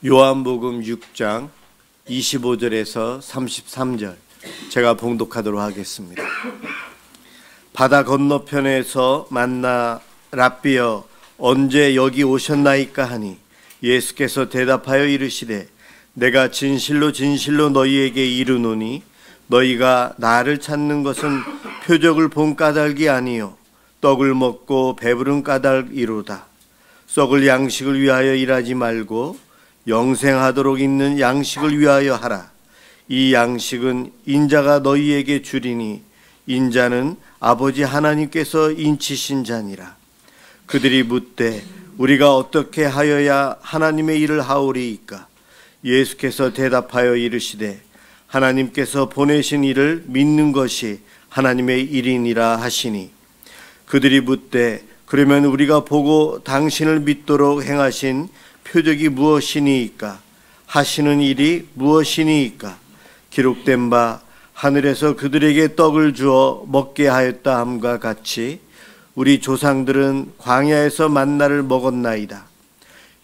요한복음 6장 25절에서 33절 제가 봉독하도록 하겠습니다. 바다 건너편에서 만나 랍비여 언제 여기 오셨나이까 하니 예수께서 대답하여 이르시되 내가 진실로 진실로 너희에게 이르노니 너희가 나를 찾는 것은 표적을 본 까닭이 아니요 떡을 먹고 배부른 까닭이로다. 썩을 양식을 위하여 일하지 말고 영생하도록 있는 양식을 위하여 하라. 이 양식은 인자가 너희에게 주리니 인자는 아버지 하나님께서 인치신 자니라. 그들이 묻되 우리가 어떻게 하여야 하나님의 일을 하오리이까? 예수께서 대답하여 이르시되 하나님께서 보내신 이를 믿는 것이 하나님의 일이니라 하시니 그들이 묻되 그러면 우리가 보고 당신을 믿도록 행하신 표적이 무엇이니이까? 하시는 일이 무엇이니이까? 기록된 바 하늘에서 그들에게 떡을 주어 먹게 하였다 함과 같이 우리 조상들은 광야에서 만나를 먹었나이다.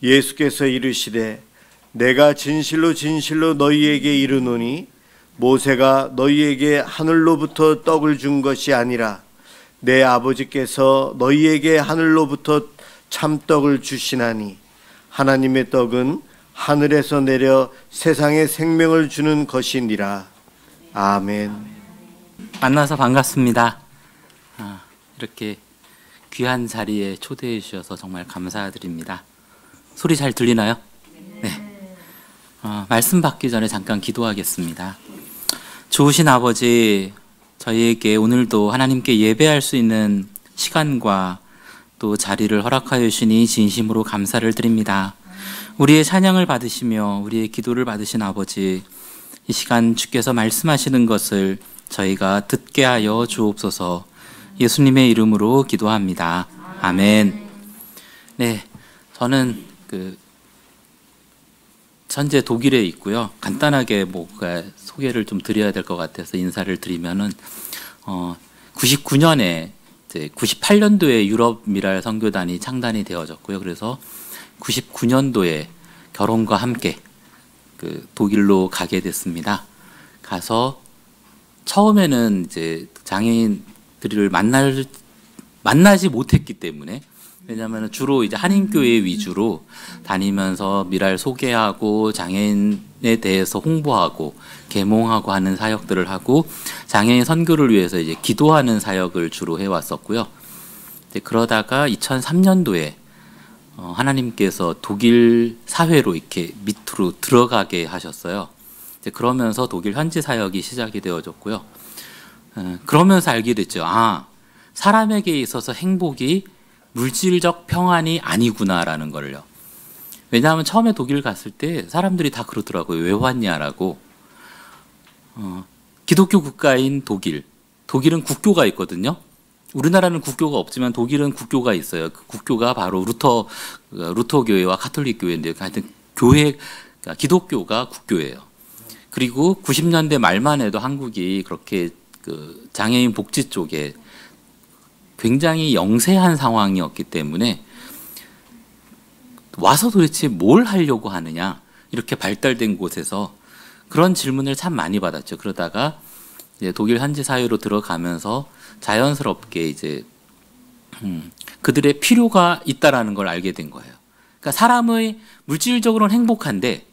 예수께서 이르시되 내가 진실로 진실로 너희에게 이르노니 모세가 너희에게 하늘로부터 떡을 준 것이 아니라 내 아버지께서 너희에게 하늘로부터 참떡을 주시나니 하나님의 떡은 하늘에서 내려 세상에 생명을 주는 것이니라. 아멘. 만나서 반갑습니다. 이렇게 귀한 자리에 초대해 주셔서 정말 감사드립니다. 소리 잘 들리나요? 네. 말씀 받기 전에 잠깐 기도하겠습니다. 좋으신 아버지, 저희에게 오늘도 하나님께 예배할 수 있는 시간과 또 자리를 허락하여 주시니 진심으로 감사를 드립니다. 우리의 찬양을 받으시며 우리의 기도를 받으신 아버지, 이 시간 주께서 말씀하시는 것을 저희가 듣게 하여 주옵소서. 예수님의 이름으로 기도합니다. 아멘. 네, 저는 현재 독일에 있고요. 간단하게 소개를 좀 드려야 될 것 같아서 인사를 드리면은 99년에 98년도에 유럽 미랄 선교단이 창단이 되어졌고요. 그래서 99년도에 결혼과 함께 독일로 가게 됐습니다. 가서 처음에는 이제 장애인들을 만나지 못했기 때문에, 왜냐하면 주로 이제 한인교회 위주로 다니면서 미랄 소개하고 장애인에 대해서 홍보하고 계몽하고 하는 사역들을 하고 장애인 선교를 위해서 이제 기도하는 사역을 주로 해왔었고요. 그러다가 2003년도에 하나님께서 독일 사회로 이렇게 밑으로 들어가게 하셨어요. 그러면서 독일 현지 사역이 시작이 되어졌고요. 그러면서 알게 됐죠. 사람에게 있어서 행복이 물질적 평안이 아니구나라는 걸요. 왜냐하면 처음에 독일 갔을 때 사람들이 다 그러더라고요. 왜 왔냐라고. 기독교 국가인 독일은 국교가 있거든요. 우리나라는 국교가 없지만 독일은 국교가 있어요. 그 국교가 바로 루터 교회와 카톨릭 교회인데요. 하여튼 기독교가 국교예요. 그리고 90년대 말만 해도 한국이 그렇게 장애인 복지 쪽에 굉장히 영세한 상황이었기 때문에 와서 도대체 뭘 하려고 하느냐, 이렇게 발달된 곳에서 그런 질문을 참 많이 받았죠. 그러다가 이제 독일 현지 사회로 들어가면서 자연스럽게 이제 그들의 필요가 있다라는 걸 알게 된 거예요. 그러니까 사람의 물질적으로는 행복한데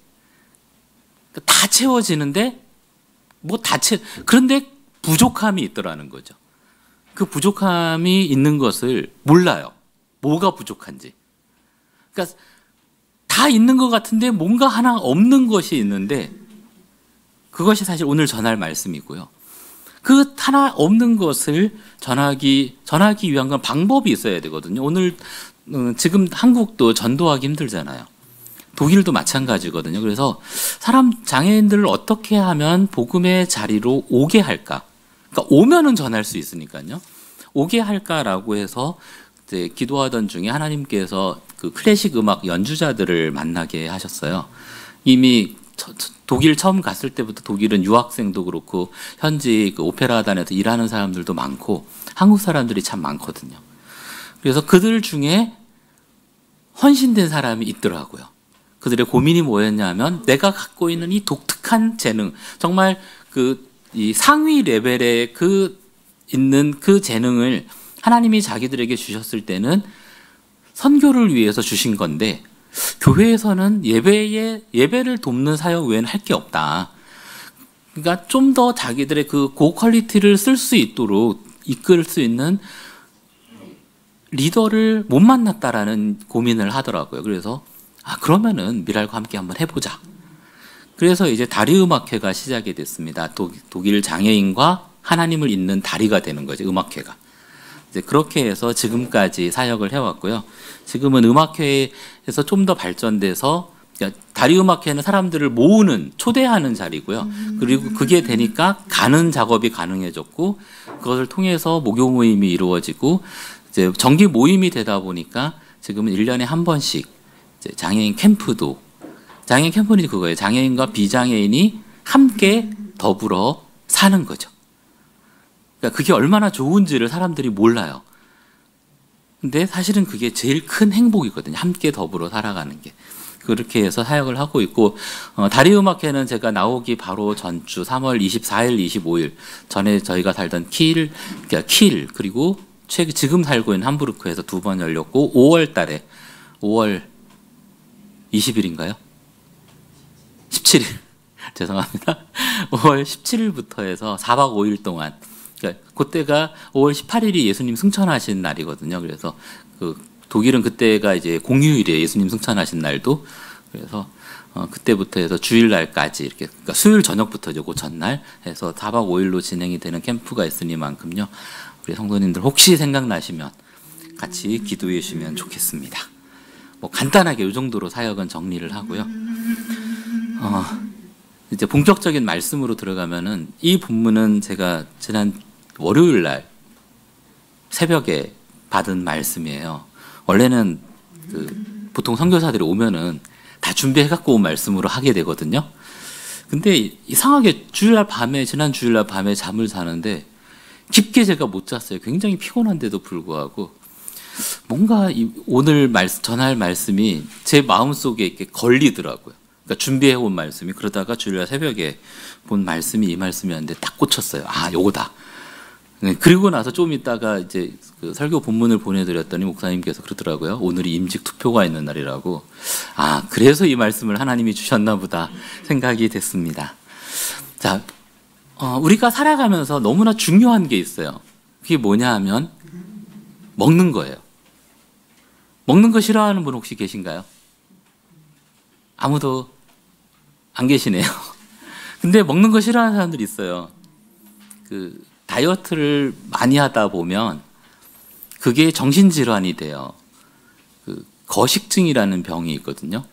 다 채워지는데 그런데 부족함이 있더라는 거죠. 그 부족함이 있는 것을 몰라요. 뭐가 부족한지. 그러니까 다 있는 것 같은데 뭔가 하나 없는 것이 있는데 그것이 사실 오늘 전할 말씀이고요. 그 하나 없는 것을 전하기 위한 건 방법이 있어야 되거든요. 오늘 지금 한국도 전도하기 힘들잖아요. 독일도 마찬가지거든요. 그래서 장애인들을 어떻게 하면 복음의 자리로 오게 할까? 그러니까 오면은 전할 수 있으니까요. 오게 할까라고 해서 이제 기도하던 중에 하나님께서 그 클래식 음악 연주자들을 만나게 하셨어요. 이미 독일 처음 갔을 때부터 독일은 유학생도 그렇고 현지 오페라단에서 일하는 사람들도 많고 한국 사람들이 참 많거든요. 그래서 그들 중에 헌신된 사람이 있더라고요. 그들의 고민이 뭐였냐면 내가 갖고 있는 이 독특한 재능, 정말 이 상위 레벨의 있는 그 재능을 하나님이 자기들에게 주셨을 때는 선교를 위해서 주신 건데 교회에서는 예배를 돕는 사역 외에는 할 게 없다. 그러니까 좀 더 자기들의 그 고퀄리티를 쓸 수 있도록 이끌 수 있는 리더를 못 만났다라는 고민을 하더라고요. 그래서 그러면은 미랄과 함께 한번 해보자. 그래서 이제 다리음악회가 시작이 됐습니다. 독일 장애인과 하나님을 잇는 다리가 되는 거죠. 음악회가. 이제 그렇게 해서 지금까지 사역을 해왔고요. 지금은 음악회에서 좀 더 발전돼서 그러니까 다리음악회는 사람들을 모으는 초대하는 자리고요. 그리고 그게 되니까 가는 작업이 가능해졌고 그것을 통해서 목요 모임이 이루어지고 이제 정기 모임이 되다 보니까 지금은 1년에 한 번씩 이제 장애인 캠프도 장애인 캠프는 그거예요. 장애인과 비장애인이 함께 더불어 사는 거죠. 그러니까 그게 얼마나 좋은지를 사람들이 몰라요. 근데 사실은 그게 제일 큰 행복이거든요. 함께 더불어 살아가는 게. 그렇게 해서 사역을 하고 있고 다리음악회는 제가 나오기 바로 전주 3월 24일, 25일 전에 저희가 살던 킬 그리고 지금 살고 있는 함부르크에서 2번 열렸고 5월 달에 5월 20일인가요? 17일 죄송합니다. 5월 17일부터 해서 4박 5일 동안 그러니까 그때가 5월 18일이 예수님 승천하신 날이거든요. 그래서 독일은 그때가 이제 공휴일이에요. 예수님 승천하신 날도. 그래서 그때부터 해서 주일날까지 이렇게 그러니까 수요일 저녁부터죠. 그 전날 해서 4박 5일로 진행이 되는 캠프가 있으니만큼요. 우리 성도님들 혹시 생각나시면 같이 기도해 주시면 좋겠습니다. 뭐 간단하게 이 정도로 사역은 정리를 하고요. 이제 본격적인 말씀으로 들어가면은 이 본문은 제가 지난 월요일 날 새벽에 받은 말씀이에요. 원래는 보통 선교사들이 오면은 다 준비해 갖고 온 말씀으로 하게 되거든요. 근데 이상하게 지난 주일날 밤에 잠을 자는데 깊게 제가 못 잤어요. 굉장히 피곤한데도 불구하고 뭔가 오늘 전할 말씀이 제 마음속에 이렇게 걸리더라고요. 그러니까 준비해 온 말씀이 그러다가 주일날 새벽에 본 말씀이 이 말씀이었는데 딱 꽂혔어요. 요거다. 그리고 나서 좀 있다가 이제 그 설교 본문을 보내드렸더니 목사님께서 그러더라고요. 오늘이 임직 투표가 있는 날이라고. 그래서 이 말씀을 하나님이 주셨나 보다 생각이 됐습니다. 자, 우리가 살아가면서 너무나 중요한 게 있어요. 그게 뭐냐 하면 먹는 거예요. 먹는 거 싫어하는 분 혹시 계신가요? 아무도 안 계시네요. 근데 먹는 거 싫어하는 사람들이 있어요. 다이어트를 많이 하다 보면 그게 정신질환이 돼요. 거식증이라는 병이 있거든요.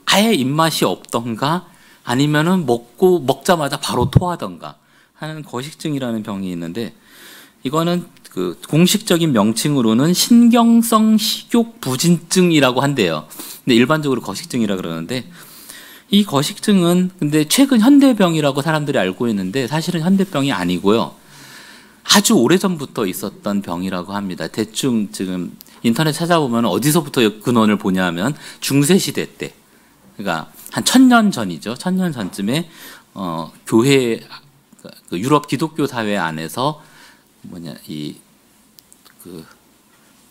아예 입맛이 없던가 아니면은 먹자마자 바로 토하던가 하는 거식증이라는 병이 있는데 이거는 공식적인 명칭으로는 신경성 식욕 부진증이라고 한대요. 근데 일반적으로 거식증이라 그러는데 이 거식증은 근데 최근 현대병이라고 사람들이 알고 있는데 사실은 현대병이 아니고요. 아주 오래전부터 있었던 병이라고 합니다. 대충 지금 인터넷 찾아보면 어디서부터 근원을 보냐면 중세시대 때 그러니까 한 1000년 전이죠. 1000년 전쯤에 교회 유럽 기독교 사회 안에서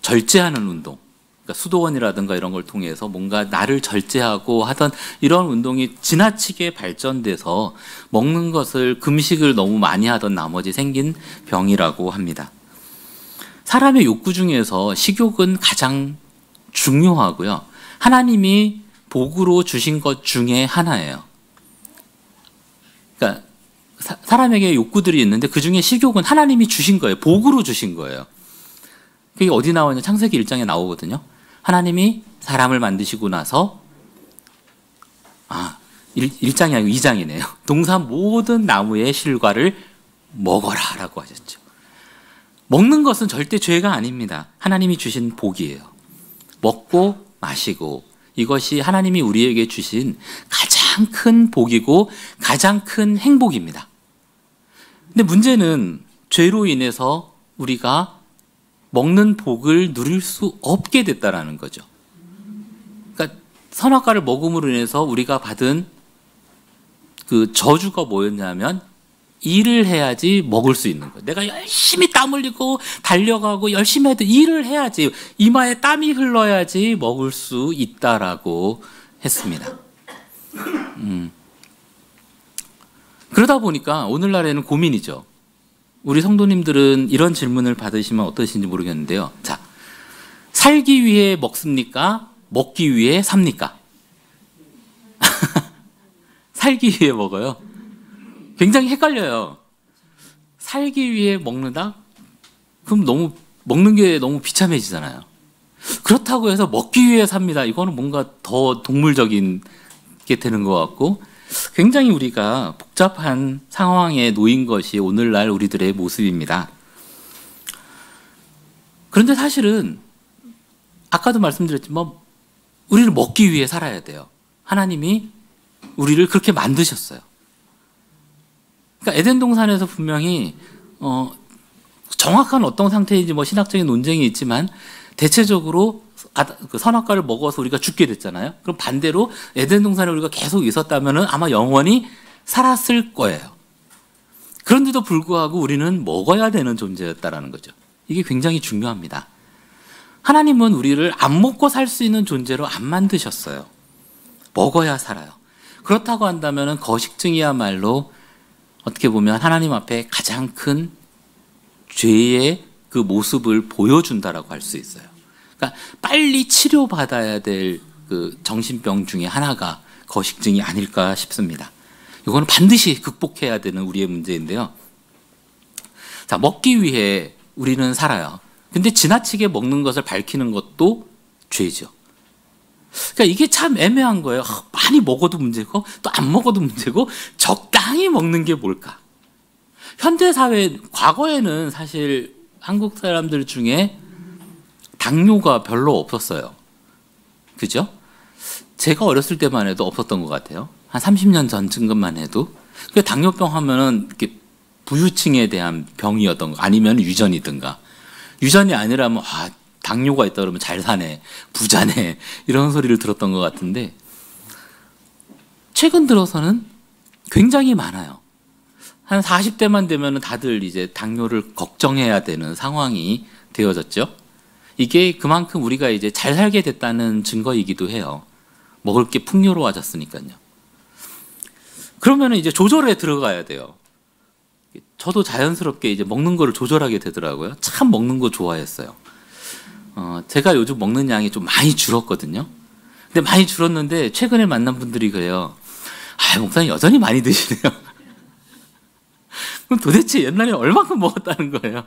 절제하는 운동 그러니까 수도원이라든가 이런 걸 통해서 뭔가 나를 절제하고 하던 이런 운동이 지나치게 발전돼서 먹는 것을 금식을 너무 많이 하던 나머지 생긴 병이라고 합니다. 사람의 욕구 중에서 식욕은 가장 중요하고요. 하나님이 복으로 주신 것 중에 하나예요. 그러니까 사람에게 욕구들이 있는데 그중에 식욕은 하나님이 주신 거예요. 복으로 주신 거예요. 그게 어디 나오냐? 창세기 1장에 나오거든요. 하나님이 사람을 만드시고 나서 1장이 아니고 2장이네요. 동산 모든 나무의 실과를 먹어라 라고 하셨죠. 먹는 것은 절대 죄가 아닙니다. 하나님이 주신 복이에요. 먹고 마시고 이것이 하나님이 우리에게 주신 가장 큰 복이고 가장 큰 행복입니다. 근데 문제는 죄로 인해서 우리가 먹는 복을 누릴 수 없게 됐다라는 거죠. 그러니까 선악과를 먹음으로 인해서 우리가 받은 그 저주가 뭐였냐면 일을 해야지 먹을 수 있는 거예요. 내가 열심히 땀 흘리고 달려가고 열심히 해도 일을 해야지, 이마에 땀이 흘러야지 먹을 수 있다라고 했습니다. 그러다 보니까 오늘날에는 고민이죠. 우리 성도님들은 이런 질문을 받으시면 어떠신지 모르겠는데요. 자, 살기 위해 먹습니까? 먹기 위해 삽니까? 살기 위해 먹어요. 굉장히 헷갈려요. 살기 위해 먹는다? 그럼 너무 먹는 게 너무 비참해지잖아요. 그렇다고 해서 먹기 위해 삽니다. 이거는 뭔가 더 동물적인 게 되는 것 같고, 굉장히 우리가 복잡한 상황에 놓인 것이 오늘날 우리들의 모습입니다. 그런데 사실은 아까도 말씀드렸지만 우리를 먹기 위해 살아야 돼요. 하나님이 우리를 그렇게 만드셨어요. 그러니까 에덴 동산에서 분명히 정확한 어떤 상태인지 뭐 신학적인 논쟁이 있지만 대체적으로 그 선악과를 먹어서 우리가 죽게 됐잖아요. 그럼 반대로 에덴 동산에 우리가 계속 있었다면 아마 영원히 살았을 거예요. 그런데도 불구하고 우리는 먹어야 되는 존재였다라는 거죠. 이게 굉장히 중요합니다. 하나님은 우리를 안 먹고 살 수 있는 존재로 안 만드셨어요. 먹어야 살아요. 그렇다고 한다면 거식증이야말로 어떻게 보면 하나님 앞에 가장 큰 죄의 그 모습을 보여준다라고 할 수 있어요. 그러니까 빨리 치료받아야 될 그 정신병 중에 하나가 거식증이 아닐까 싶습니다. 이거는 반드시 극복해야 되는 우리의 문제인데요. 자, 먹기 위해 우리는 살아요. 근데 지나치게 먹는 것을 밝히는 것도 죄죠. 그러니까 이게 참 애매한 거예요. 많이 먹어도 문제고 또 안 먹어도 문제고 적당히 먹는 게 뭘까? 현대사회, 과거에는 사실 한국 사람들 중에 당뇨가 별로 없었어요. 그죠? 제가 어렸을 때만 해도 없었던 것 같아요. 한 30년 전쯤만 해도. 당뇨병 하면은 이렇게 부유층에 대한 병이었던 거, 아니면 유전이든가. 유전이 아니라면, 당뇨가 있다 그러면 잘 사네, 부자네, 이런 소리를 들었던 것 같은데, 최근 들어서는 굉장히 많아요. 한 40대만 되면 다들 이제 당뇨를 걱정해야 되는 상황이 되어졌죠. 이게 그만큼 우리가 이제 잘 살게 됐다는 증거이기도 해요. 먹을 게 풍요로워졌으니까요. 그러면 이제 조절에 들어가야 돼요. 저도 자연스럽게 이제 먹는 거를 조절하게 되더라고요. 참 먹는 거 좋아했어요. 제가 요즘 먹는 양이 좀 많이 줄었거든요. 근데 많이 줄었는데 최근에 만난 분들이 그래요. 목사님 여전히 많이 드시네요. 그럼 도대체 옛날에 얼마큼 먹었다는 거예요.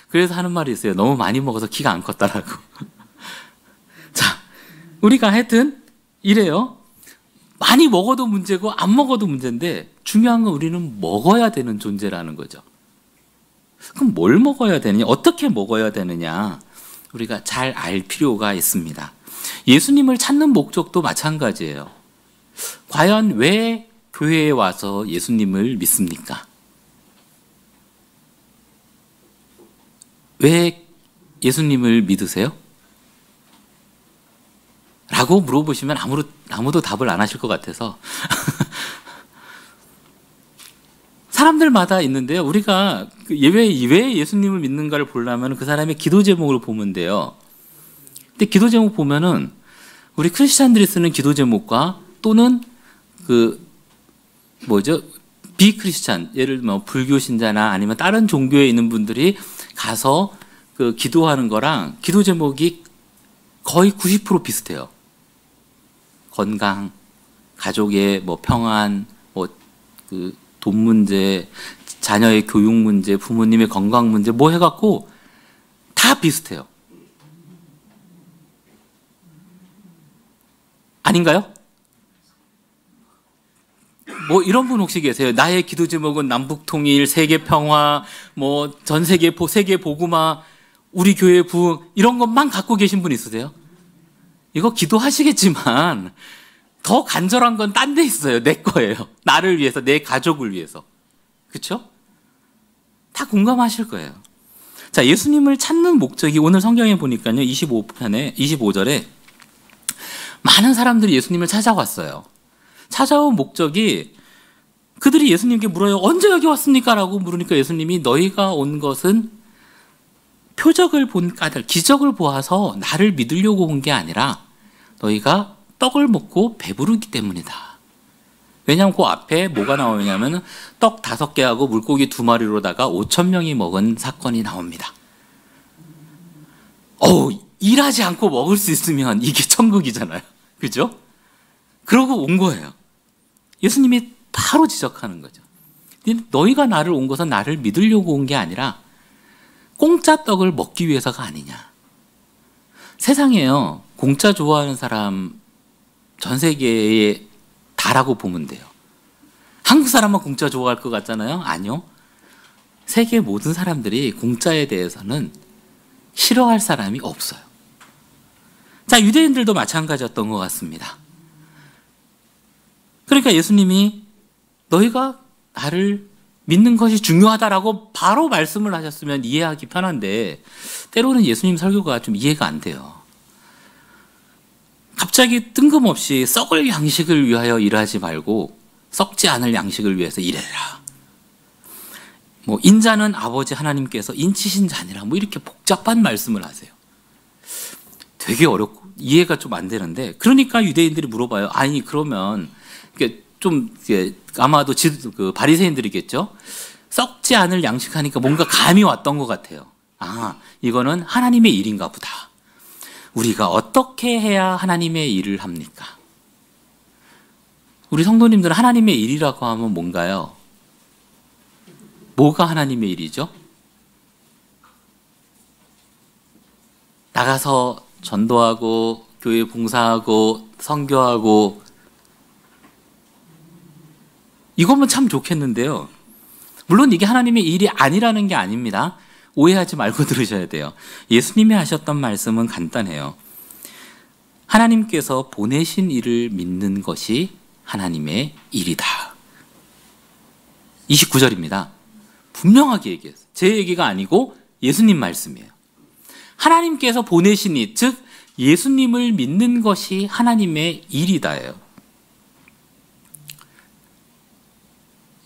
그래서 하는 말이 있어요. 너무 많이 먹어서 키가 안 컸다라고. 자, 우리가 하여튼 이래요. 많이 먹어도 문제고 안 먹어도 문제인데 중요한 건 우리는 먹어야 되는 존재라는 거죠. 그럼 뭘 먹어야 되느냐? 어떻게 먹어야 되느냐? 우리가 잘 알 필요가 있습니다. 예수님을 찾는 목적도 마찬가지예요. 과연 왜 교회에 와서 예수님을 믿습니까? 왜 예수님을 믿으세요? 라고 물어보시면 아무도 답을 안 하실 것 같아서 사람들마다 있는데요. 우리가 왜 예수님을 믿는가를 보려면 그 사람의 기도 제목을 보면 돼요. 근데 기도 제목 보면은 우리 크리스찬들이 쓰는 기도 제목과 또는 비크리스찬, 예를 들면 불교 신자나 아니면 다른 종교에 있는 분들이 가서 그 기도하는 거랑 기도 제목이 거의 90% 비슷해요. 건강, 가족의 평안, 돈 문제, 자녀의 교육 문제, 부모님의 건강 문제 해갖고 다 비슷해요. 아닌가요? 이런 분 혹시 계세요? 나의 기도 제목은 남북 통일, 세계 평화, 전 세계 복음화, 우리 교회 부흥, 이런 것만 갖고 계신 분 있으세요? 이거 기도하시겠지만 더 간절한 건 딴 데 있어요. 내 거예요. 나를 위해서, 내 가족을 위해서. 그렇죠? 다 공감하실 거예요. 자, 예수님을 찾는 목적이 오늘 성경에 보니까요. 25절에 많은 사람들이 예수님을 찾아왔어요. 찾아온 목적이 그들이 예수님께 물어요. 언제 여기 왔습니까? 라고 물으니까 예수님이 너희가 온 것은 표적을 본 까닭, 기적을 보아서 나를 믿으려고 온 게 아니라 너희가 떡을 먹고 배부르기 때문이다. 왜냐하면 그 앞에 뭐가 나오냐면 떡 5개하고 물고기 2마리로다가 5,000명이 먹은 사건이 나옵니다. 일하지 않고 먹을 수 있으면 이게 천국이잖아요. 그죠? 그러고 온 거예요. 예수님이 바로 지적하는 거죠. 너희가 나를 온 것은 나를 믿으려고 온 게 아니라 공짜 떡을 먹기 위해서가 아니냐. 세상에요, 공짜 좋아하는 사람 전 세계에 다라고 보면 돼요. 한국 사람만 공짜 좋아할 것 같잖아요. 아니요. 세계 모든 사람들이 공짜에 대해서는 싫어할 사람이 없어요. 자, 유대인들도 마찬가지였던 것 같습니다. 그러니까 예수님이 너희가 나를 믿는 것이 중요하다라고 바로 말씀을 하셨으면 이해하기 편한데 때로는 예수님 설교가 좀 이해가 안 돼요. 갑자기 뜬금없이 썩을 양식을 위하여 일하지 말고 썩지 않을 양식을 위해서 일해라. 인자는 아버지 하나님께서 인치신 자니라. 이렇게 복잡한 말씀을 하세요. 되게 어렵고 이해가 좀 안 되는데, 그러니까 유대인들이 물어봐요. 아니 그러면 좀 아마도 그 바리새인들이겠죠. 썩지 않을 양식하니까 뭔가 감이 왔던 것 같아요. 아, 이거는 하나님의 일인가 보다. 우리가 어떻게 해야 하나님의 일을 합니까? 우리 성도님들은 하나님의 일이라고 하면 뭔가요? 뭐가 하나님의 일이죠? 나가서 전도하고 교회 봉사하고 선교하고 이거면 참 좋겠는데요. 물론 이게 하나님의 일이 아니라는 게 아닙니다. 오해하지 말고 들으셔야 돼요. 예수님이 하셨던 말씀은 간단해요. 하나님께서 보내신 이를 믿는 것이 하나님의 일이다. 29절입니다. 분명하게 얘기했어요. 제 얘기가 아니고 예수님 말씀이에요. 하나님께서 보내신 이, 즉 예수님을 믿는 것이 하나님의 일이다예요.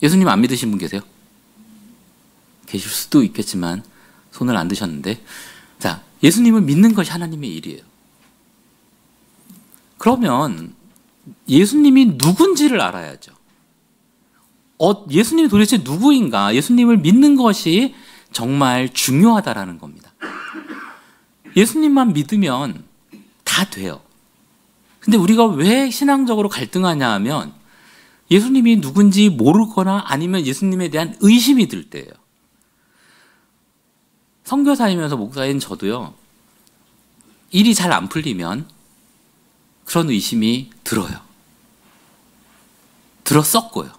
예수님 안 믿으신 분 계세요? 계실 수도 있겠지만 손을 안 드셨는데, 자, 예수님을 믿는 것이 하나님의 일이에요. 그러면 예수님이 누군지를 알아야죠. 예수님이 도대체 누구인가? 예수님을 믿는 것이 정말 중요하다라는 겁니다. 예수님만 믿으면 다 돼요. 근데 우리가 왜 신앙적으로 갈등하냐 하면 예수님이 누군지 모르거나 아니면 예수님에 대한 의심이 들 때예요. 선교사이면서 목사인 저도요, 일이 잘 안 풀리면 그런 의심이 들어요. 들었었고요.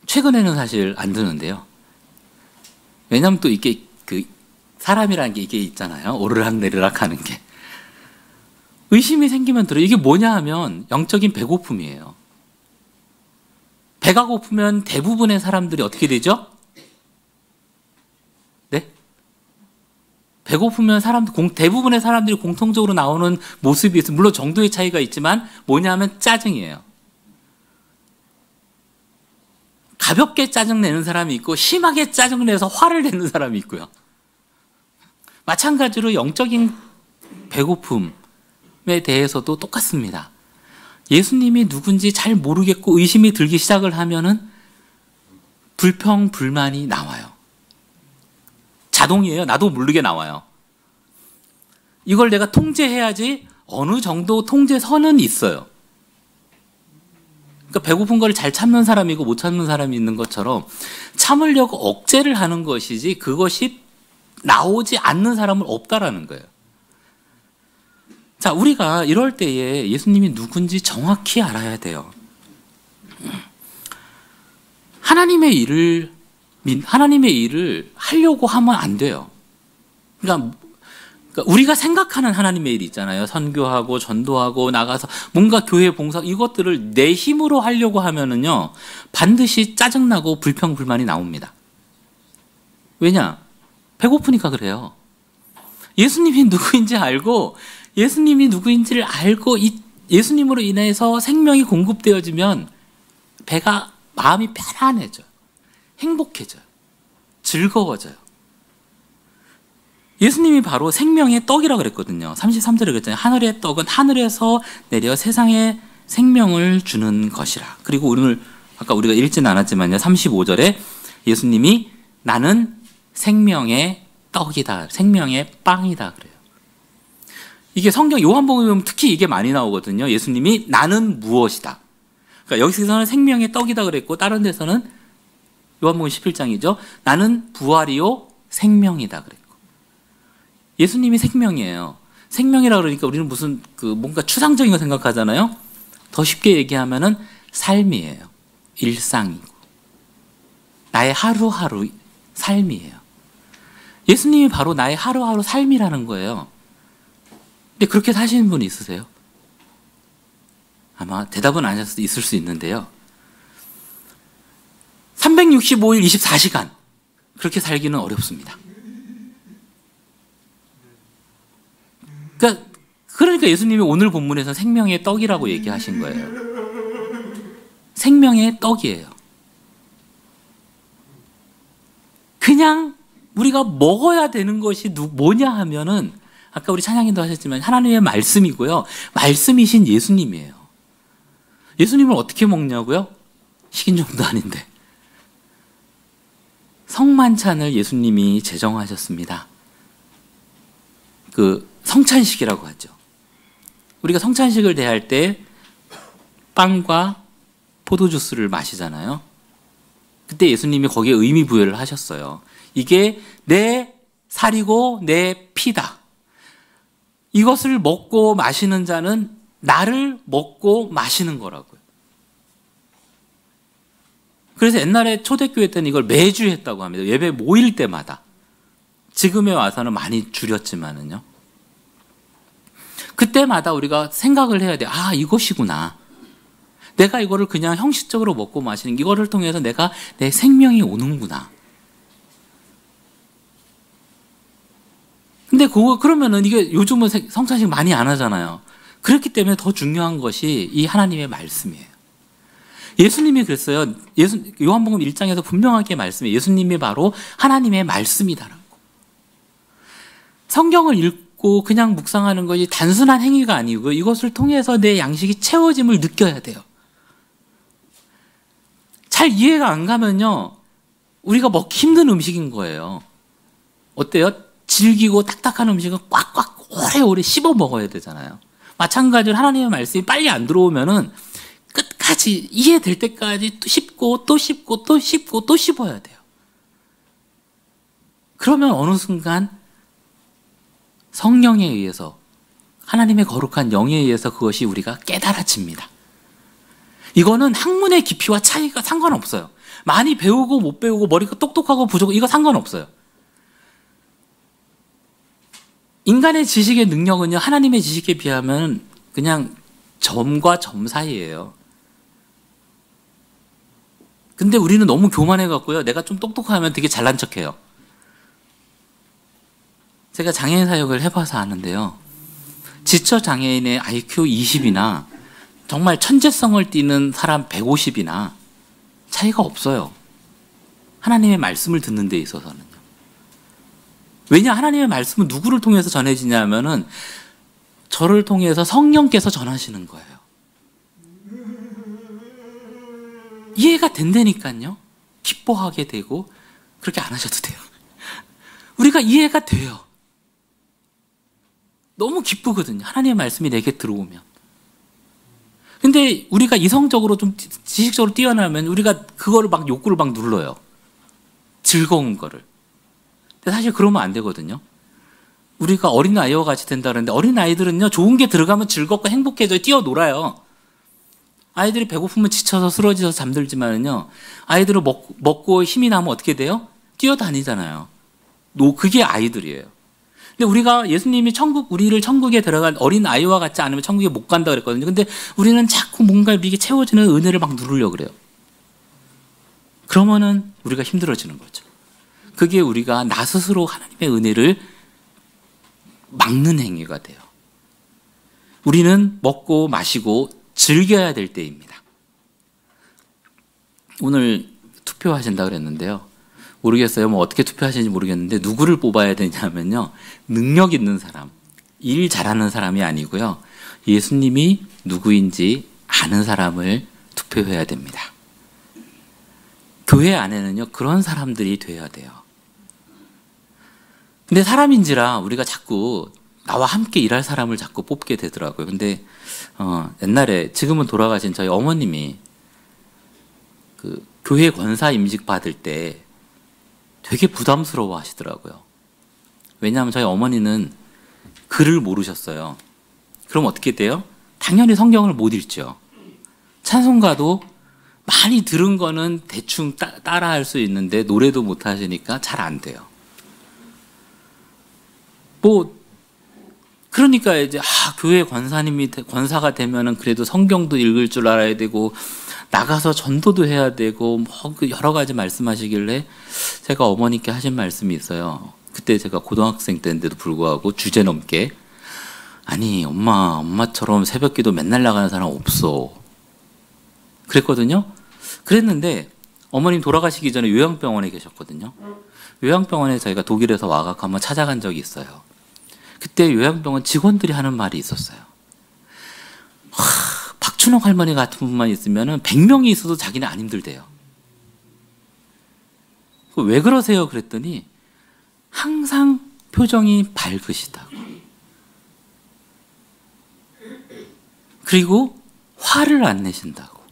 최근에는 사실 안 드는데요. 왜냐하면 또 이게 사람이라는 게 이게 있잖아요. 오르락내리락 하는 게. 의심이 생기면 들어요. 이게 뭐냐 하면 영적인 배고픔이에요. 배가 고프면 대부분의 사람들이 어떻게 되죠? 네? 배고프면 대부분의 사람들이 공통적으로 나오는 모습이 있어요. 물론 정도의 차이가 있지만 뭐냐 하면 짜증이에요. 가볍게 짜증내는 사람이 있고 심하게 짜증내서 화를 내는 사람이 있고요. 마찬가지로 영적인 배고픔에 대해서도 똑같습니다. 예수님이 누군지 잘 모르겠고 의심이 들기 시작을 하면은 불평, 불만이 나와요. 자동이에요. 나도 모르게 나와요. 이걸 내가 통제해야지 어느 정도 통제선은 있어요. 그러니까 배고픈 걸 잘 참는 사람이고 못 참는 사람이 있는 것처럼 참으려고 억제를 하는 것이지 그것이 나오지 않는 사람은 없다라는 거예요. 자, 우리가 이럴 때에 예수님이 누군지 정확히 알아야 돼요. 하나님의 일을 하려고 하면 안 돼요. 그러니까 우리가 생각하는 하나님의 일 있잖아요. 선교하고 전도하고 나가서 뭔가 교회 봉사 이것들을 내 힘으로 하려고 하면은요 반드시 짜증나고 불평 불만이 나옵니다. 왜냐? 배고프니까 그래요. 예수님이 누구인지 알고 예수님이 누구인지를 알고 예수님으로 인해서 생명이 공급되어지면 마음이 편안해져요. 행복해져요. 즐거워져요. 예수님이 바로 생명의 떡이라고 그랬거든요. 33절에 그랬잖아요. 하늘의 떡은 하늘에서 내려 세상에 생명을 주는 것이라. 그리고 오늘 아까 우리가 읽지는 않았지만요. 35절에 예수님이 나는 생명의 떡이다. 생명의 빵이다. 그래요. 이게 성경 요한복음에 보면 특히 이게 많이 나오거든요. 예수님이 나는 무엇이다. 그러니까 여기서는 생명의 떡이다 그랬고 다른 데서는 요한복음 11장이죠. 나는 부활이요 생명이다 그랬고. 예수님이 생명이에요. 생명이라 그러니까 우리는 무슨 뭔가 추상적인 거 생각하잖아요. 더 쉽게 얘기하면은 삶이에요. 일상이고. 나의 하루하루 삶이에요. 예수님이 바로 나의 하루하루 삶이라는 거예요. 근데 그렇게 사시는 분이 있으세요? 아마 대답은 아닐 수도 있을 수 있는데요. 365일 24시간 그렇게 살기는 어렵습니다. 그러니까 예수님이 오늘 본문에서 생명의 떡이라고 얘기하신 거예요. 생명의 떡이에요. 그냥 우리가 먹어야 되는 것이 뭐냐 하면은 아까 우리 찬양인도 하셨지만 하나님의 말씀이고요. 말씀이신 예수님이에요. 예수님을 어떻게 먹냐고요? 식인종도 아닌데. 성만찬을 예수님이 제정하셨습니다. 성찬식이라고 하죠. 우리가 성찬식을 대할 때 빵과 포도주스를 마시잖아요. 그때 예수님이 거기에 의미 부여를 하셨어요. 이게 내 살이고 내 피다. 이것을 먹고 마시는 자는 나를 먹고 마시는 거라고요. 그래서 옛날에 초대교회 때는 이걸 매주 했다고 합니다. 예배 모일 때마다. 지금에 와서는 많이 줄였지만은요. 그때마다 우리가 생각을 해야 돼. 아, 이것이구나. 내가 이거를 그냥 형식적으로 먹고 마시는 이거를 통해서 내 생명이 오는구나. 근데 그러면은 이게 요즘은 성찬식 많이 안 하잖아요. 그렇기 때문에 더 중요한 것이 이 하나님의 말씀이에요. 예수님이 그랬어요. 요한복음 1장에서 분명하게 말씀해요. 예수님이 바로 하나님의 말씀이다라고. 성경을 읽고 그냥 묵상하는 것이 단순한 행위가 아니고 이것을 통해서 내 양식이 채워짐을 느껴야 돼요. 잘 이해가 안 가면요. 우리가 먹기 힘든 음식인 거예요. 어때요? 질기고 딱딱한 음식은 꽉꽉 오래오래 씹어 먹어야 되잖아요. 마찬가지로 하나님의 말씀이 빨리 안 들어오면은 끝까지 이해될 때까지 또 씹고 또 씹고 또 씹고 또 씹어야 돼요. 그러면 어느 순간 성령에 의해서 하나님의 거룩한 영에 의해서 그것이 우리가 깨달아집니다. 이거는 학문의 깊이와 차이가 상관없어요. 많이 배우고 못 배우고 머리가 똑똑하고 부족하고 이거 상관없어요. 인간의 지식의 능력은요, 하나님의 지식에 비하면 그냥 점과 점 사이예요. 근데 우리는 너무 교만해갖고요, 내가 좀 똑똑하면 되게 잘난 척해요. 제가 장애인 사역을 해봐서 아는데요. 지적장애인의 IQ 20이나 정말 천재성을 띠는 사람 150이나 차이가 없어요. 하나님의 말씀을 듣는 데 있어서는요. 왜냐, 하나님의 말씀은 누구를 통해서 전해지냐면은 저를 통해서 성령께서 전하시는 거예요. 이해가 된다니까요. 기뻐하게 되고 그렇게 안 하셔도 돼요. 우리가 이해가 돼요. 너무 기쁘거든요. 하나님의 말씀이 내게 들어오면. 근데 우리가 이성적으로 좀 지식적으로 뛰어나면 우리가 그거를 막 욕구를 막 눌러요. 즐거운 거를. 근데 사실 그러면 안 되거든요. 우리가 어린아이와 같이 된다 그러는데 어린아이들은요, 좋은 게 들어가면 즐겁고 행복해져요. 뛰어놀아요. 아이들이 배고프면 지쳐서 쓰러져서 잠들지만은요, 아이들은 먹고 힘이 나면 어떻게 돼요? 뛰어다니잖아요. 그게 아이들이에요. 근데 우리가 예수님이 우리를 천국에 들어간 어린 아이와 같지 않으면 천국에 못 간다 그랬거든요. 근데 우리는 자꾸 뭔가 이게 채워지는 은혜를 막 누르려고 그래요. 그러면은 우리가 힘들어지는 거죠. 그게 우리가 나 스스로 하나님의 은혜를 막는 행위가 돼요. 우리는 먹고 마시고 즐겨야 될 때입니다. 오늘 투표하신다고 그랬는데요. 모르겠어요. 뭐 어떻게 투표하시는지 모르겠는데 누구를 뽑아야 되냐면요. 능력 있는 사람, 일 잘하는 사람이 아니고요. 예수님이 누구인지 아는 사람을 투표해야 됩니다. 교회 안에는요. 그런 사람들이 돼야 돼요. 근데 사람인지라 우리가 자꾸 나와 함께 일할 사람을 자꾸 뽑게 되더라고요. 근데 옛날에 지금은 돌아가신 저희 어머님이 그 교회 권사 임직 받을 때 되게 부담스러워 하시더라고요. 왜냐하면 저희 어머니는 글을 모르셨어요. 그럼 어떻게 돼요? 당연히 성경을 못 읽죠. 찬송가도 많이 들은 거는 대충 따라할 수 있는데 노래도 못 하시니까 잘 안 돼요. 그러니까 이제 교회 권사가 되면은 그래도 성경도 읽을 줄 알아야 되고 나가서 전도도 해야 되고 여러 가지 말씀하시길래 제가 어머니께 하신 말씀이 있어요. 그때 제가 고등학생 때인데도 불구하고 주제넘게 아니 엄마처럼 새벽기도 맨날 나가는 사람 없어. 그랬거든요. 그랬는데 어머님 돌아가시기 전에 요양병원에 계셨거든요. 요양병원에 저희가 독일에서 와갖고 한번 찾아간 적이 있어요. 그때 요양병원 직원들이 하는 말이 있었어요. 박춘옥 할머니 같은 분만 있으면 100명이 있어도 자기는 안 힘들대요. 왜 그러세요? 그랬더니 항상 표정이 밝으시다고. 그리고 화를 안 내신다고.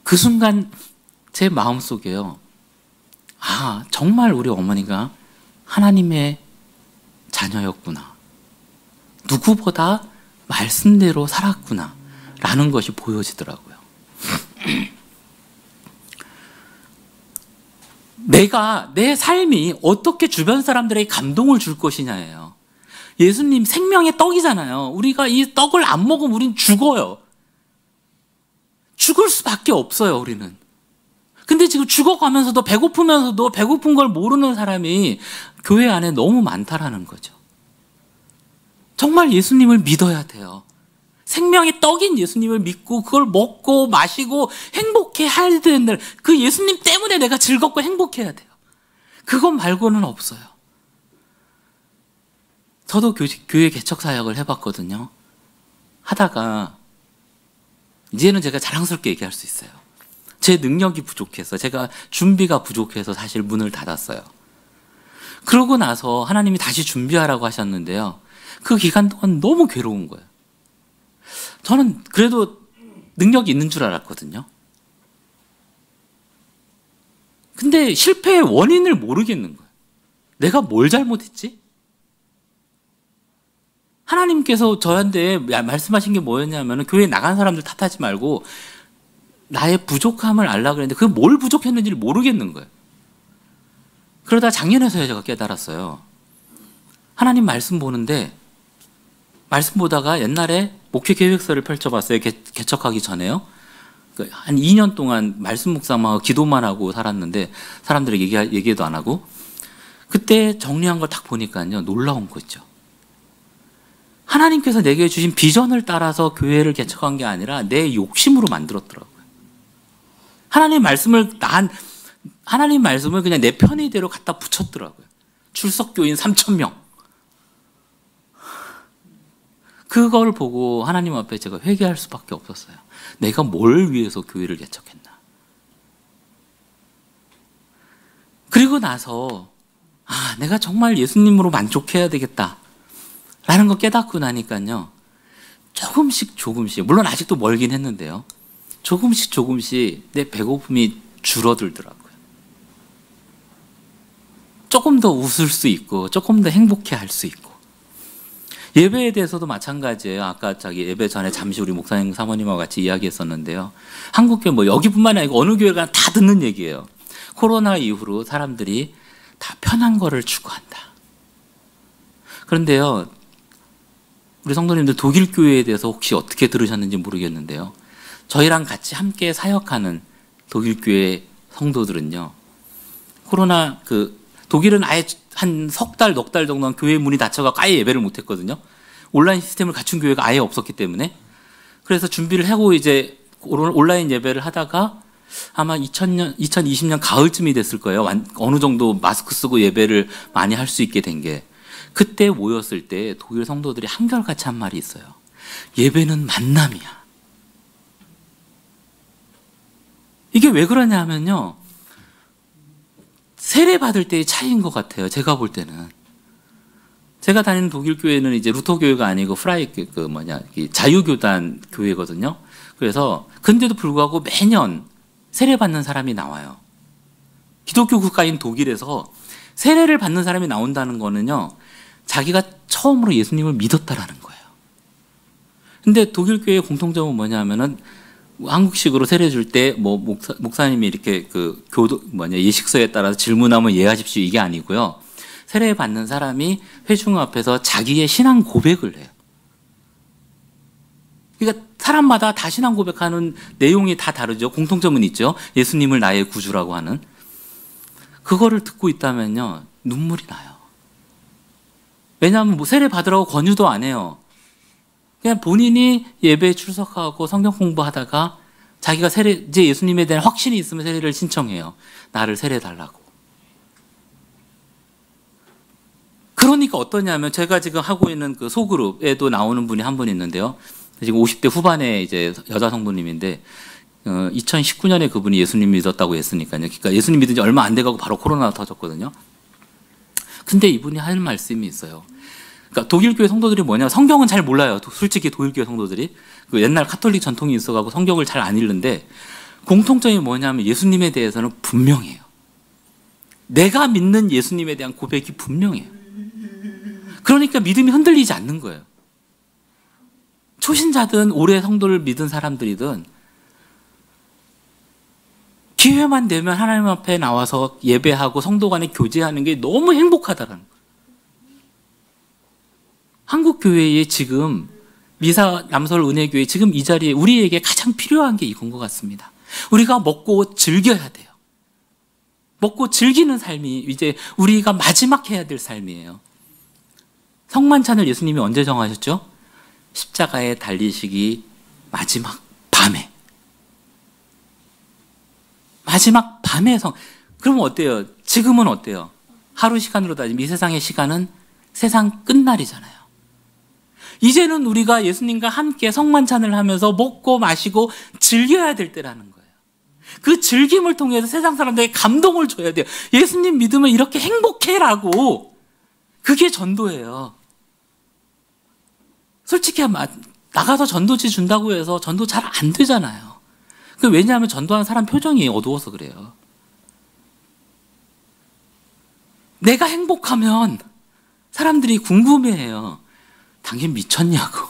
그 순간 제 마음속에요. 정말 우리 어머니가 하나님의 자녀였구나. 누구보다 말씀대로 살았구나. 라는 것이 보여지더라고요. 내 삶이 어떻게 주변 사람들에게 감동을 줄 것이냐예요. 예수님 생명의 떡이잖아요. 우리가 이 떡을 안 먹으면 우린 죽어요. 죽을 수밖에 없어요, 우리는. 근데 지금 죽어가면서도 배고프면서도 배고픈 걸 모르는 사람이 교회 안에 너무 많다라는 거죠. 정말 예수님을 믿어야 돼요. 생명의 떡인 예수님을 믿고 그걸 먹고 마시고 행복해 해야 되는 그 예수님 때문에 내가 즐겁고 행복해야 돼요. 그것 말고는 없어요. 저도 교회 개척 사역을 해봤거든요. 하다가 이제는 제가 자랑스럽게 얘기할 수 있어요. 제 능력이 부족해서 제가 준비가 부족해서 사실 문을 닫았어요. 그러고 나서 하나님이 다시 준비하라고 하셨는데요. 그 기간 동안 너무 괴로운 거예요. 저는 그래도 능력이 있는 줄 알았거든요. 근데 실패의 원인을 모르겠는 거예요. 내가 뭘 잘못했지? 하나님께서 저한테 말씀하신 게 뭐였냐면 교회에 나간 사람들 탓하지 말고 나의 부족함을 알라 그랬는데 그게 뭘 부족했는지를 모르겠는 거예요. 그러다 작년에서야 제가 깨달았어요. 하나님 말씀 보는데 말씀 보다가 옛날에 목회 계획서를 펼쳐봤어요. 개척하기 전에요. 한 2년 동안 말씀 묵상만 하고 기도만 하고 살았는데 사람들이 얘기도 안 하고 그때 정리한 걸 딱 보니까요. 놀라운 거죠. 하나님께서 내게 주신 비전을 따라서 교회를 개척한 게 아니라 내 욕심으로 만들었더라고요. 하나님 말씀을 그냥 내 편의대로 갖다 붙였더라고요. 출석교인 3,000명. 그걸 보고 하나님 앞에 제가 회개할 수밖에 없었어요. 내가 뭘 위해서 교회를 개척했나. 그리고 나서 내가 정말 예수님으로 만족해야 되겠다 라는 거 깨닫고 나니까요. 조금씩 물론 아직도 멀긴 했는데요. 조금씩 내 배고픔이 줄어들더라고요. 조금 더 웃을 수 있고 조금 더 행복해 할 수 있고 예배에 대해서도 마찬가지예요. 아까 예배 전에 잠시 우리 목사님 사모님하고 같이 이야기했었는데요. 한국교회 여기뿐만 아니고 어느 교회가 다 듣는 얘기예요. 코로나 이후로 사람들이 다 편한 거를 추구한다. 그런데요. 우리 성도님들 독일 교회에 대해서 혹시 어떻게 들으셨는지 모르겠는데요. 저희랑 같이 함께 사역하는 독일 교회 성도들은요. 코로나 독일은 아예 한 석 달, 넉 달 정도는 교회 문이 닫혀가 아예 예배를 못 했거든요. 온라인 시스템을 갖춘 교회가 아예 없었기 때문에. 그래서 준비를 하고 이제 온라인 예배를 하다가 아마 2020년 가을쯤이 됐을 거예요. 어느 정도 마스크 쓰고 예배를 많이 할 수 있게 된 게. 그때 모였을 때 독일 성도들이 한결같이 한 말이 있어요. 예배는 만남이야. 이게 왜 그러냐 하면요. 세례 받을 때의 차이인 것 같아요. 제가 볼 때는. 제가 다니는 독일 교회는 이제 루터 교회가 아니고 자유교단 교회거든요. 그래서 근데도 불구하고 매년 세례 받는 사람이 나와요. 기독교 국가인 독일에서 세례를 받는 사람이 나온다는 거는요. 자기가 처음으로 예수님을 믿었다라는 거예요. 근데 독일 교회의 공통점은 뭐냐면은 한국식으로 세례 줄 때 목사님이 이렇게 예식서에 따라서 질문하면 예하십시오 이게 아니고요. 세례 받는 사람이 회중 앞에서 자기의 신앙 고백을 해요. 그러니까 사람마다 다 신앙 고백하는 내용이 다 다르죠. 공통점은 있죠. 예수님을 나의 구주라고 하는. 그거를 듣고 있다면요. 눈물이 나요. 왜냐하면 세례 받으라고 권유도 안 해요. 그냥 본인이 예배에 출석하고 성경 공부하다가 자기가 이제 예수님에 대한 확신이 있으면 세례를 신청해요. 나를 세례해달라고. 그러니까 어떠냐면 제가 지금 하고 있는 그 소그룹에도 나오는 분이 한 분 있는데요. 지금 50대 후반의 이제 여자 성도님인데 2019년에 그분이 예수님 믿었다고 했으니까요. 그러니까 예수님 믿은 지 얼마 안 돼가고 바로 코로나가 터졌거든요. 근데 이분이 할 말씀이 있어요. 그러니까 독일 교회 성도들이 뭐냐? 성경은 잘 몰라요. 솔직히 독일 교회 성도들이 그 옛날 카톨릭 전통이 있어가고 성경을 잘 안 읽는데 공통점이 뭐냐면 예수님에 대해서는 분명해요. 내가 믿는 예수님에 대한 고백이 분명해요. 그러니까 믿음이 흔들리지 않는 거예요. 초신자든 오래 성도를 믿은 사람들이든 기회만 되면 하나님 앞에 나와서 예배하고 성도 간에 교제하는 게 너무 행복하다라는 거예요. 한국 교회에 지금 미사 남서울 은혜교회 지금 이 자리에 우리에게 가장 필요한 게 이건 것 같습니다. 우리가 먹고 즐겨야 돼요. 먹고 즐기는 삶이 이제 우리가 마지막 해야 될 삶이에요. 성만찬을 예수님이 언제 정하셨죠? 십자가에 달리시기 마지막 밤에. 마지막 밤에 그러면 어때요? 지금은 어때요? 하루 시간으로 따지면 이 세상의 시간은 세상 끝날이잖아요. 이제는 우리가 예수님과 함께 성만찬을 하면서 먹고 마시고 즐겨야 될 때라는 거예요. 그 즐김을 통해서 세상 사람들에게 감동을 줘야 돼요. 예수님 믿으면 이렇게 행복해라고. 그게 전도예요. 솔직히 나가서 전도지 준다고 해서 전도 잘 안 되잖아요. 왜냐하면 전도하는 사람 표정이 어두워서 그래요. 내가 행복하면 사람들이 궁금해해요. 당신 미쳤냐고.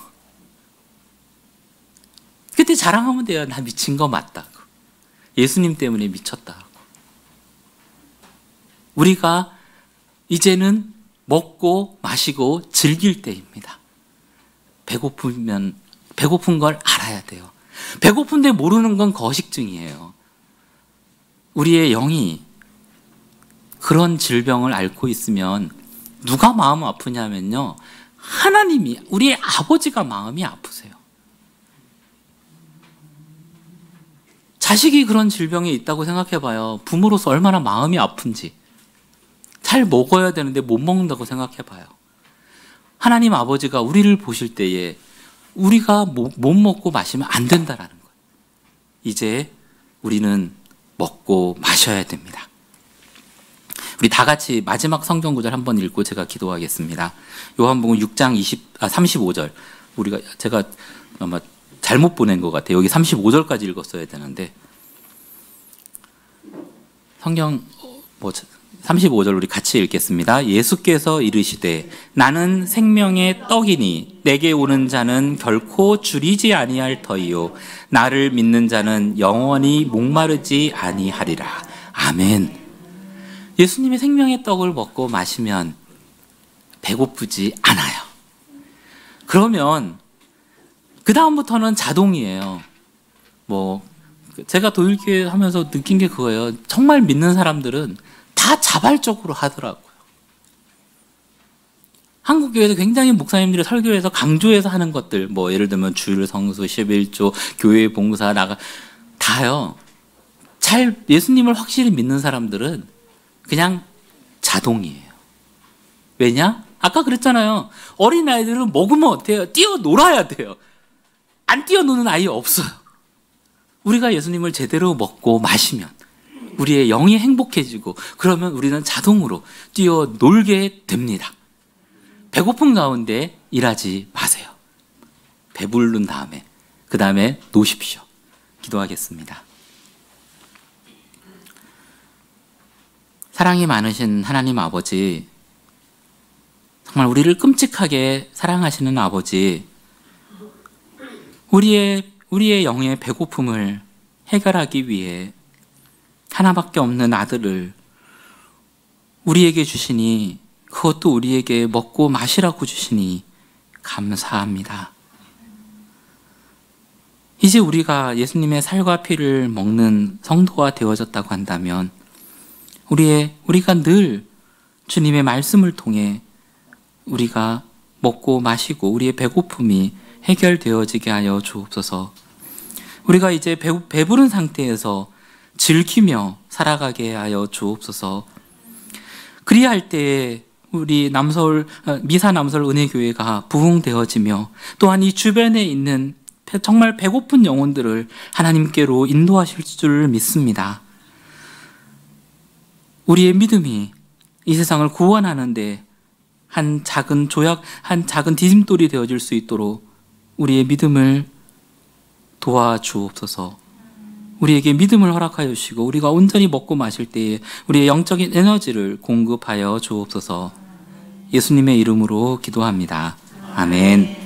그때 자랑하면 돼요. 나 미친 거 맞다고. 예수님 때문에 미쳤다고. 우리가 이제는 먹고 마시고 즐길 때입니다. 배고픈 걸 알아야 돼요. 배고픈데 모르는 건 거식증이에요. 우리의 영이 그런 질병을 앓고 있으면 누가 마음 아프냐면요. 하나님이, 우리의 아버지가 마음이 아프세요. 자식이 그런 질병에 있다고 생각해봐요. 부모로서 얼마나 마음이 아픈지. 잘 먹어야 되는데 못 먹는다고 생각해봐요. 하나님 아버지가 우리를 보실 때에 우리가 못 먹고 마시면 안 된다라는 거예요. 이제 우리는 먹고 마셔야 됩니다. 우리 다 같이 마지막 성경 구절 한번 읽고 제가 기도하겠습니다. 요한복음 6장 35절. 제가 아마 잘못 보낸 것 같아요. 여기 35절까지 읽었어야 되는데 성경 35절 우리 같이 읽겠습니다. 예수께서 이르시되 나는 생명의 떡이니 내게 오는 자는 결코 줄이지 아니할 터이요 나를 믿는 자는 영원히 목마르지 아니하리라. 아멘. 예수님의 생명의 떡을 먹고 마시면 배고프지 않아요. 그러면 그 다음부터는 자동이에요. 제가 도일교회 하면서 느낀 게 그거예요. 정말 믿는 사람들은 다 다 자발적으로 하더라고요. 한국 교회에서 굉장히 목사님들이 설교에서 강조해서 하는 것들, 뭐 예를 들면 주일 성수, 11조, 교회 봉사 다요. 잘 예수님을 확실히 믿는 사람들은 그냥 자동이에요. 왜냐? 아까 그랬잖아요. 어린아이들은 먹으면 어때요? 뛰어놀아야 돼요. 안 뛰어노는 아이 없어요. 우리가 예수님을 제대로 먹고 마시면 우리의 영이 행복해지고 그러면 우리는 자동으로 뛰어놀게 됩니다. 배고픈 가운데 일하지 마세요. 배부른 다음에 그 다음에 노십시오. 기도하겠습니다. 사랑이 많으신 하나님 아버지, 정말 우리를 끔찍하게 사랑하시는 아버지, 우리의 영의 배고픔을 해결하기 위해 하나밖에 없는 아들을 우리에게 주시니, 그것도 우리에게 먹고 마시라고 주시니 감사합니다. 이제 우리가 예수님의 살과 피를 먹는 성도가 되어졌다고 한다면 우리가 늘 주님의 말씀을 통해 우리가 먹고 마시고 우리의 배고픔이 해결되어지게 하여 주옵소서. 우리가 이제 배부른 상태에서 즐기며 살아가게 하여 주옵소서. 그리할 때에 우리 미사 남서울 은혜교회가 부흥되어지며 또한 이 주변에 있는 정말 배고픈 영혼들을 하나님께로 인도하실 줄 믿습니다. 우리의 믿음이 이 세상을 구원하는데 한 작은 디딤돌이 되어질 수 있도록 우리의 믿음을 도와주옵소서. 우리에게 믿음을 허락하여 주시고 우리가 온전히 먹고 마실 때에 우리의 영적인 에너지를 공급하여 주옵소서. 예수님의 이름으로 기도합니다. 아멘.